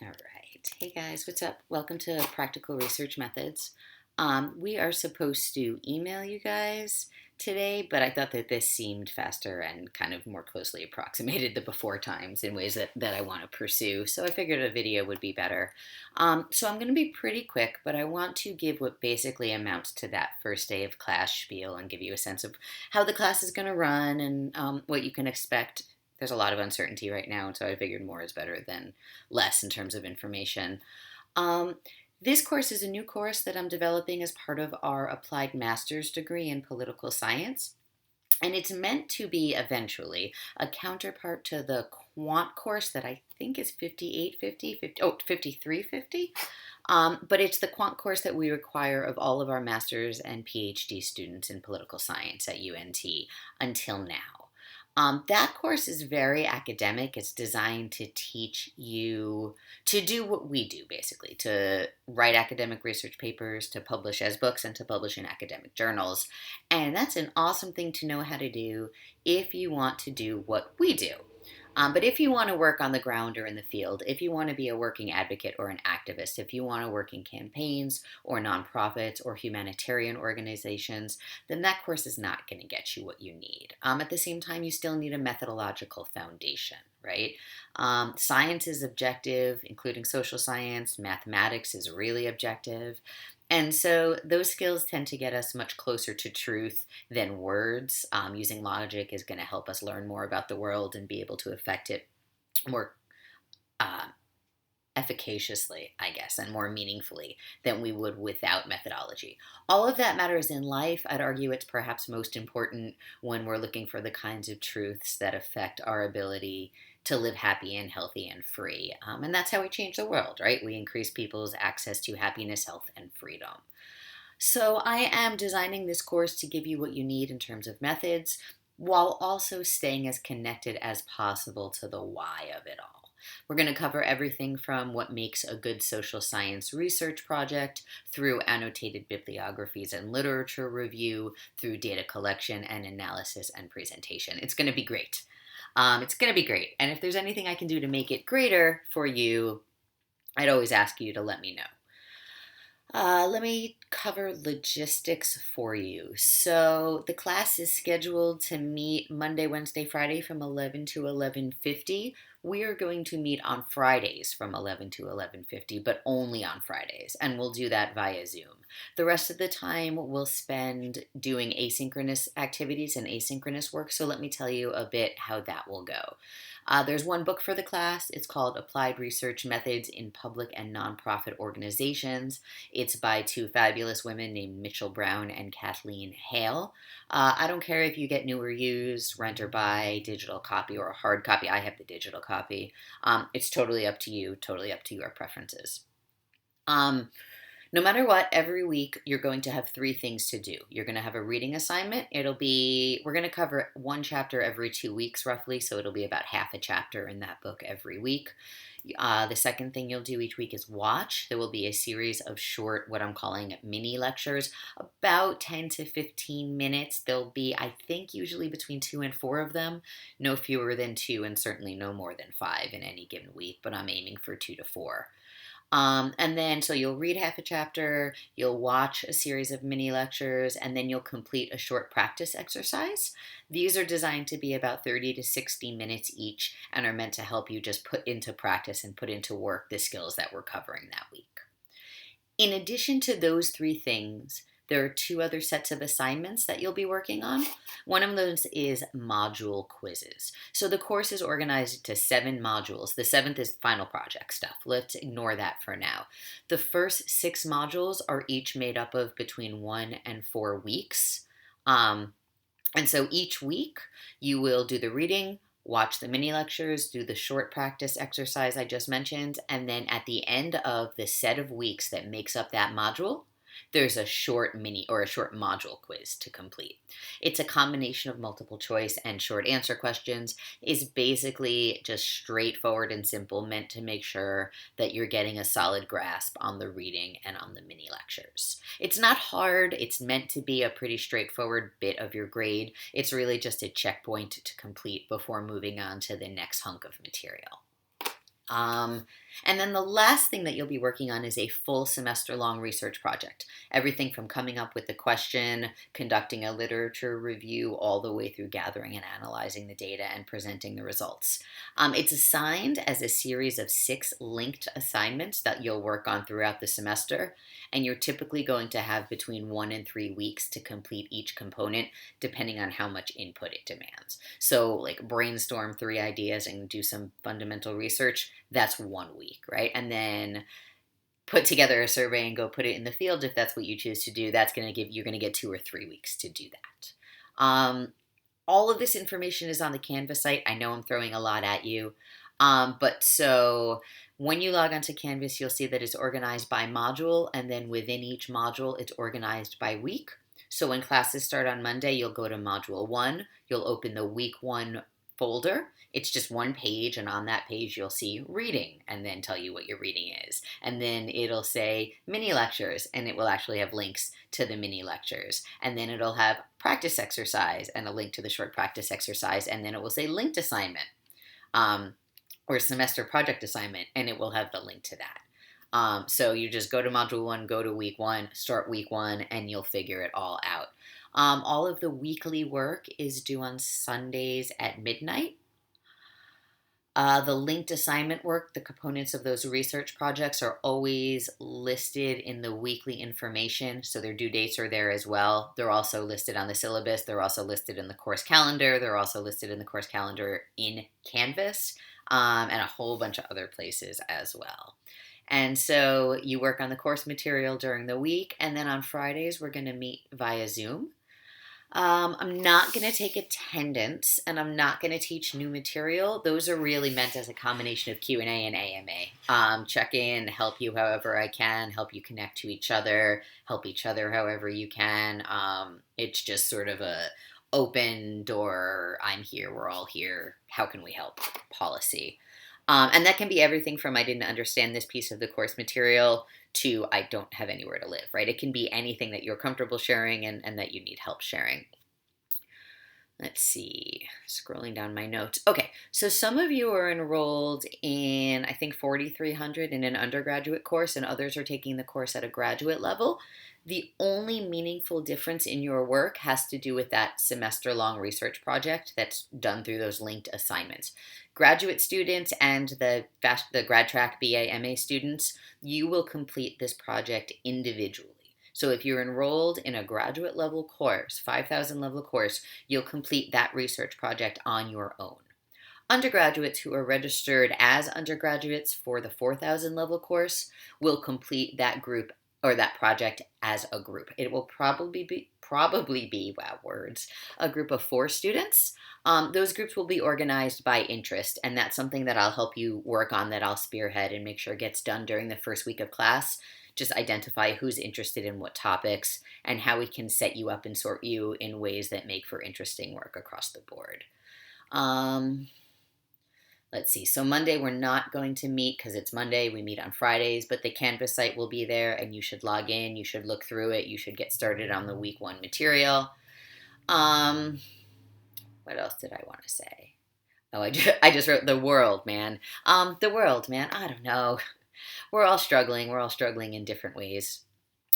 All right. Hey guys, what's up? Welcome to Practical Research Methods. We are supposed to email you guys today, but I thought that this seemed faster and kind of more closely approximated the before times in ways that I want to pursue. So I figured a video would be better. So I'm going to be pretty quick, but I want to give what basically amounts to that first day of class spiel and give you a sense of how the class is going to run and what you can expect. There's a lot of uncertainty right now, and so I figured more is better than less in terms of information. Um, this course is a new course that I'm developing as part of our applied master's degree in political science. And it's meant to be eventually a counterpart to the quant course that I think is 5350. But it's the quant course that we require of all of our master's and PhD students in political science at UNT until now. That course is very academic. It's designed to teach you to do what we do, basically, to write academic research papers, to publish as books, and to publish in academic journals. And that's an awesome thing to know how to do if you want to do what we do. But if you want to work on the ground or in the field, if you want to be a working advocate or an activist, if you want to work in campaigns or nonprofits or humanitarian organizations, then that course is not going to get you what you need. At the same time, you still need a methodological foundation, right? Science is objective, including social science. Mathematics is really objective. And so those skills tend to get us much closer to truth than words. Using logic is going to help us learn more about the world and be able to affect it more uh, efficaciously, I guess, and more meaningfully than we would without methodology. All of that matters in life. I'd argue it's perhaps most important when we're looking for the kinds of truths that affect our ability to live happy and healthy and free. And that's how we change the world, right? We increase people's access to happiness, health, and freedom. So I am designing this course to give you what you need in terms of methods, while also staying as connected as possible to the why of it all. We're going to cover everything from what makes a good social science research project, through annotated bibliographies and literature review, through data collection and analysis and presentation. It's going to be great. It's going to be great. And if there's anything I can do to make it greater for you, I'd always ask you to let me know. Let me cover logistics for you. So the class is scheduled to meet Monday, Wednesday, Friday from 11 to 11:50. We are going to meet on Fridays from 11 to 11:50, but only on Fridays, and we'll do that via Zoom. The rest of the time we'll spend doing asynchronous activities and asynchronous work, so let me tell you a bit how that will go. There's one book for the class. It's called Applied Research Methods in Public and Nonprofit Organizations. It's by two fabulous women named Mitchell Brown and Kathleen Hale. I don't care if you get new or used, rent or buy, digital copy or a hard copy. I have the digital copy. It's totally up to you, totally up to your preferences. Um, no matter what, every week you're going to have three things to do. You're going to have a reading assignment. We're going to cover one chapter every 2 weeks roughly, so it'll be about half a chapter in that book every week. The second thing you'll do each week is watch. There will be a series of short, what I'm calling mini lectures, about 10 to 15 minutes. There'll be, I think, usually between 2 and 4 of them, no fewer than 2, and certainly no more than 5 in any given week, but I'm aiming for 2 to 4. And then, so you'll read half a chapter, you'll watch a series of mini lectures, and then you'll complete a short practice exercise. These are designed to be about 30 to 60 minutes each and are meant to help you just put into practice and put into work the skills that we're covering that week. In addition to those three things, there are two other sets of assignments that you'll be working on. One of those is module quizzes. So the course is organized into 7 modules. The 7th is final project stuff. Let's ignore that for now. The first 6 modules are each made up of between 1 and 4 weeks. And so each week you will do the reading, watch the mini lectures, do the short practice exercise I just mentioned, and then at the end of the set of weeks that makes up that module, there's a short mini or a short module quiz to complete. It's a combination of multiple choice and short answer questions. Is basically just straightforward and simple, meant to make sure that you're getting a solid grasp on the reading and on the mini lectures. It's not hard. It's meant to be a pretty straightforward bit of your grade. It's really just a checkpoint to complete before moving on to the next hunk of material. And then the last thing that you'll be working on is a full semester long research project. Everything from coming up with the question, conducting a literature review, all the way through gathering and analyzing the data and presenting the results. It's assigned as a series of 6 linked assignments that you'll work on throughout the semester. And you're typically going to have between 1 and 3 weeks to complete each component, depending on how much input it demands. So, like, brainstorm 3 ideas and do some fundamental research, that's 1 week, right? And then put together a survey and go put it in the field if that's what you choose to do. That's going to give you're going to get 2 or 3 weeks to do that. All of this information is on the Canvas site. I know I'm throwing a lot at you, but so when you log onto Canvas, you'll see that it's organized by module, and then within each module, it's organized by week. So when classes start on Monday, you'll go to Module 1. You'll open the Week 1 folder. It's just 1 page, and on that page, you'll see reading, and then tell you what your reading is. And then it'll say mini lectures, and it will actually have links to the mini lectures. And then it'll have practice exercise and a link to the short practice exercise, and then it will say linked assignment. Or semester project assignment, and it will have the link to that. So you just go to Module 1, go to Week 1, start Week 1, and you'll figure it all out. All of the weekly work is due on Sundays at midnight. The linked assignment work, the components of those research projects are always listed in the weekly information, so their due dates are there as well. They're also listed on the syllabus. They're also listed in the course calendar. They're also listed in the course calendar in Canvas. And a whole bunch of other places as well. And so you work on the course material during the week, and then on Fridays we're going to meet via Zoom. I'm not going to take attendance, and I'm not going to teach new material. Those are really meant as a combination of Q&A and AMA. Check in, help you however I can, help you connect to each other, help each other however you can. It's just sort of a open door, I'm here, we're all here, how can we help policy. And that can be everything from I didn't understand this piece of the course material to I don't have anywhere to live, right? It can be anything that you're comfortable sharing and that you need help sharing. Let's see, scrolling down my notes. Okay, so some of you are enrolled in, I think, 4,300 in an undergraduate course, and others are taking the course at a graduate level. The only meaningful difference in your work has to do with that semester-long research project that's done through those linked assignments. Graduate students and the grad track BA MA students, you will complete this project individually. So if you're enrolled in a graduate level course, 5,000 level course, you'll complete that research project on your own. Undergraduates who are registered as undergraduates for the 4,000 level course will complete that group or that project as a group. It will probably be wow, words, a group of 4 students. Those groups will be organized by interest, and that's something that I'll help you work on, that I'll spearhead and make sure gets done during the first week of class. Just identify who's interested in what topics and how we can set you up and sort you in ways that make for interesting work across the board. Let's see. So Monday we're not going to meet because it's Monday. We meet on Fridays, but the Canvas site will be there and you should log in. You should look through it. You should get started on the week 1 material. What else did I want to say? Oh, I just wrote the world, man. The world, man. I don't know. We're all struggling. We're all struggling in different ways.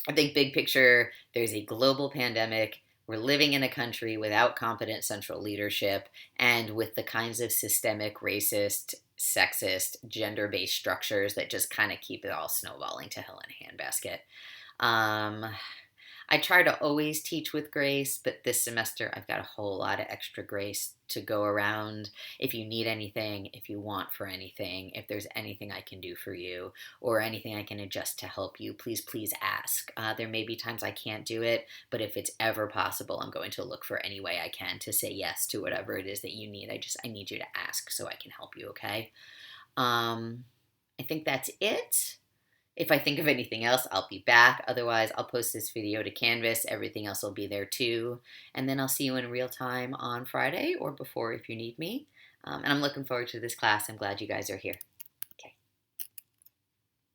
I think big picture, there's a global pandemic. We're living in a country without competent central leadership and with the kinds of systemic, racist, sexist, gender-based structures that just kind of keep it all snowballing to hell in a handbasket. I try to always teach with grace, but this semester I've got a whole lot of extra grace to go around. If you need anything, if you want for anything, if there's anything I can do for you or anything I can adjust to help you, please ask. There may be times I can't do it, but if it's ever possible, I'm going to look for any way I can to say yes to whatever it is that you need. I need you to ask so I can help you, okay? I think that's it. If I think of anything else, I'll be back. Otherwise, I'll post this video to Canvas. Everything else will be there too. And then I'll see you in real time on Friday or before if you need me. And I'm looking forward to this class. I'm glad you guys are here.